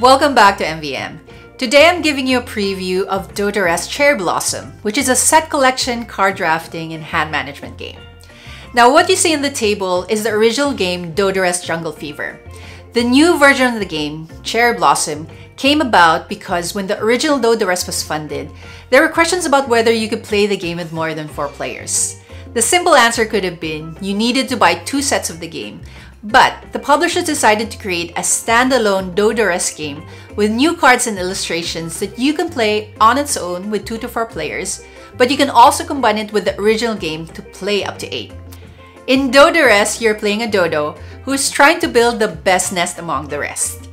Welcome back to MVM. Today I'm giving you a preview of Dodoresque Cherry Blossom, which is a set collection, card drafting, and hand management game. Now what you see in the table is the original game Dodoresque Jungle Fever. The new version of the game, Cherry Blossom, came about because when the original Dodoresque was funded, there were questions about whether you could play the game with more than 4 players. The simple answer could have been you needed to buy 2 sets of the game, but the publishers decided to create a standalone Dodoresque game with new cards and illustrations that you can play on its own with 2 to 4 players, but you can also combine it with the original game to play up to 8. In Dodoresque, you're playing a dodo who is trying to build the best nest among the rest.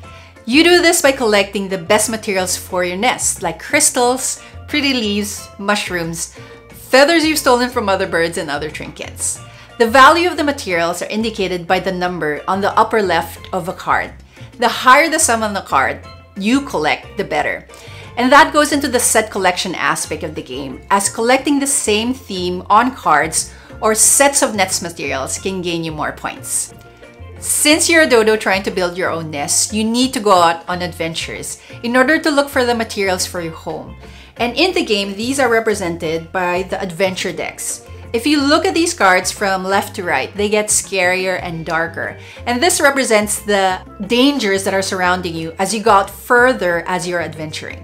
You do this by collecting the best materials for your nest, like crystals, pretty leaves, mushrooms, feathers you've stolen from other birds, and other trinkets. The value of the materials are indicated by the number on the upper left of a card. The higher the sum on the card you collect, the better. And that goes into the set collection aspect of the game, as collecting the same theme on cards or sets of nest materials can gain you more points. Since you're a dodo trying to build your own nest, you need to go out on adventures in order to look for the materials for your home. And in the game, these are represented by the adventure decks. If you look at these cards from left to right, they get scarier and darker. And this represents the dangers that are surrounding you as you go out further as you're adventuring.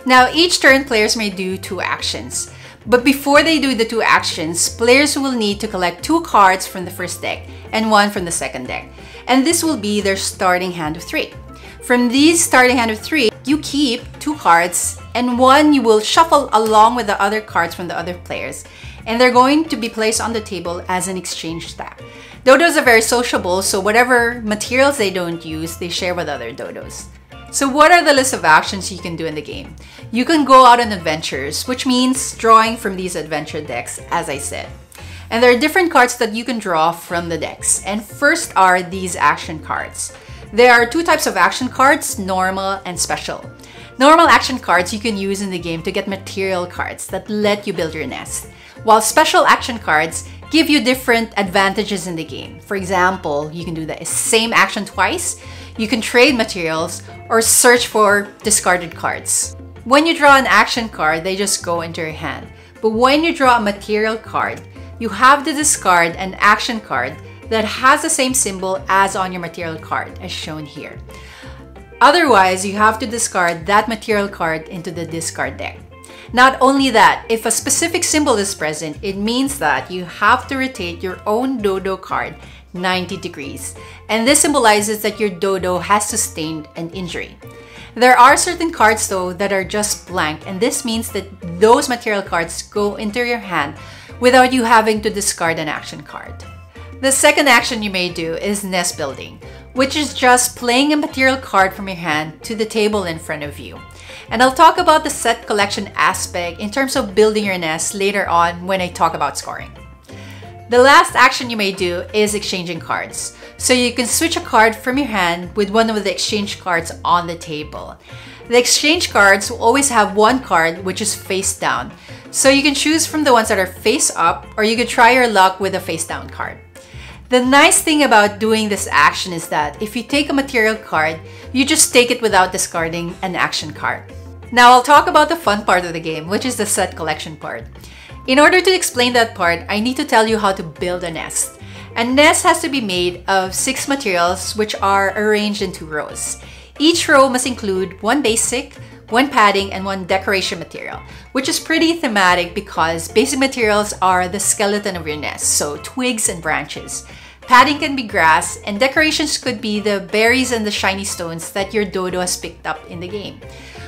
Now, each turn, players may do 2 actions. But before they do the 2 actions, players will need to collect 2 cards from the first deck and 1 from the second deck. And this will be their starting hand of 3. From these starting hand of 3, you keep 2 cards and 1 you will shuffle along with the other cards from the other players. And they're going to be placed on the table as an exchange stack. Dodos are very sociable, so whatever materials they don't use, they share with other dodos. So what are the list of actions you can do in the game? You can go out on adventures, which means drawing from these adventure decks, as I said. And there are different cards that you can draw from the decks. And first are these action cards. There are 2 types of action cards, normal and special. Normal action cards you can use in the game to get material cards that let you build your nest, while special action cards give you different advantages in the game. For example, you can do the same action twice, you can trade materials, or search for discarded cards. When you draw an action card, they just go into your hand. But when you draw a material card, you have to discard an action card that has the same symbol as on your material card, as shown here. Otherwise, you have to discard that material card into the discard deck. Not only that, if a specific symbol is present, it means that you have to rotate your own dodo card 90 degrees. And this symbolizes that your dodo has sustained an injury. There are certain cards though that are just blank, and this means that those material cards go into your hand without you having to discard an action card. The second action you may do is nest building, which is just playing a material card from your hand to the table in front of you. And I'll talk about the set collection aspect in terms of building your nest later on when I talk about scoring. The last action you may do is exchanging cards. So you can switch a card from your hand with one of the exchange cards on the table. The exchange cards will always have 1 card which is face down. So you can choose from the ones that are face up, or you could try your luck with a face down card. The nice thing about doing this action is that if you take a material card, you just take it without discarding an action card. Now I'll talk about the fun part of the game, which is the set collection part. In order to explain that part, I need to tell you how to build a nest. A nest has to be made of 6 materials which are arranged in 2 rows. Each row must include 1 basic, 1 padding, and 1 decoration material, which is pretty thematic because basic materials are the skeleton of your nest, so twigs and branches. Padding can be grass, and decorations could be the berries and the shiny stones that your dodo has picked up in the game.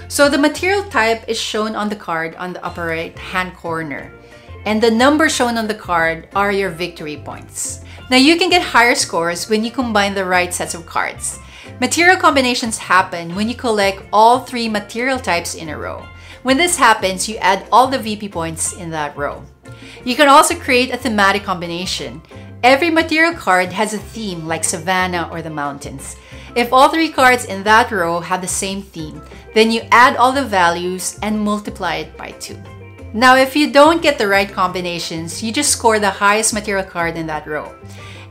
So the material type is shown on the card on the upper right hand corner, and the numbers shown on the card are your victory points. Now you can get higher scores when you combine the right sets of cards. Material combinations happen when you collect all 3 material types in a row. When this happens, you add all the VP points in that row. You can also create a thematic combination. Every material card has a theme like Savannah or the mountains. If all 3 cards in that row have the same theme, then you add all the values and multiply it by 2. Now, if you don't get the right combinations, you just score the highest material card in that row.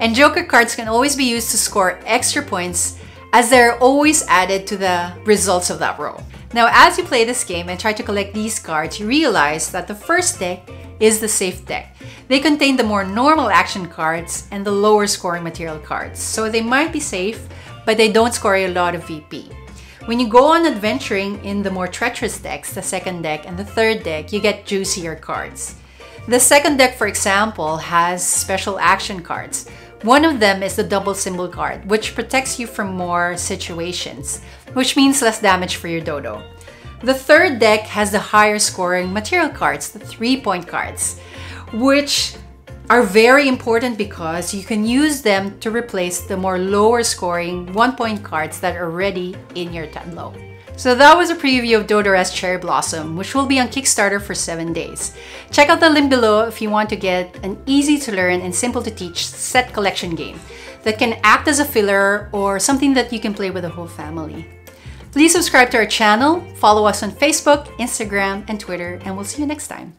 And joker cards can always be used to score extra points as they're always added to the results of that row. Now, as you play this game and try to collect these cards, you realize that the first deck is the safe deck. They contain the more normal action cards and the lower scoring material cards. So they might be safe, but they don't score a lot of VP. When you go on adventuring in the more treacherous decks, the second deck and the third deck, you get juicier cards. The second deck, for example, has special action cards. One of them is the double symbol card, which protects you from more situations, which means less damage for your dodo. The third deck has the higher scoring material cards, the 3-point cards, which are very important because you can use them to replace the more lower scoring 1-point cards that are already in your tableau. So that was a preview of Dodoresque Cherry Blossom, which will be on Kickstarter for 7 days. Check out the link below if you want to get an easy to learn and simple to teach set collection game that can act as a filler or something that you can play with the whole family. Please subscribe to our channel, follow us on Facebook, Instagram, and Twitter, and we'll see you next time.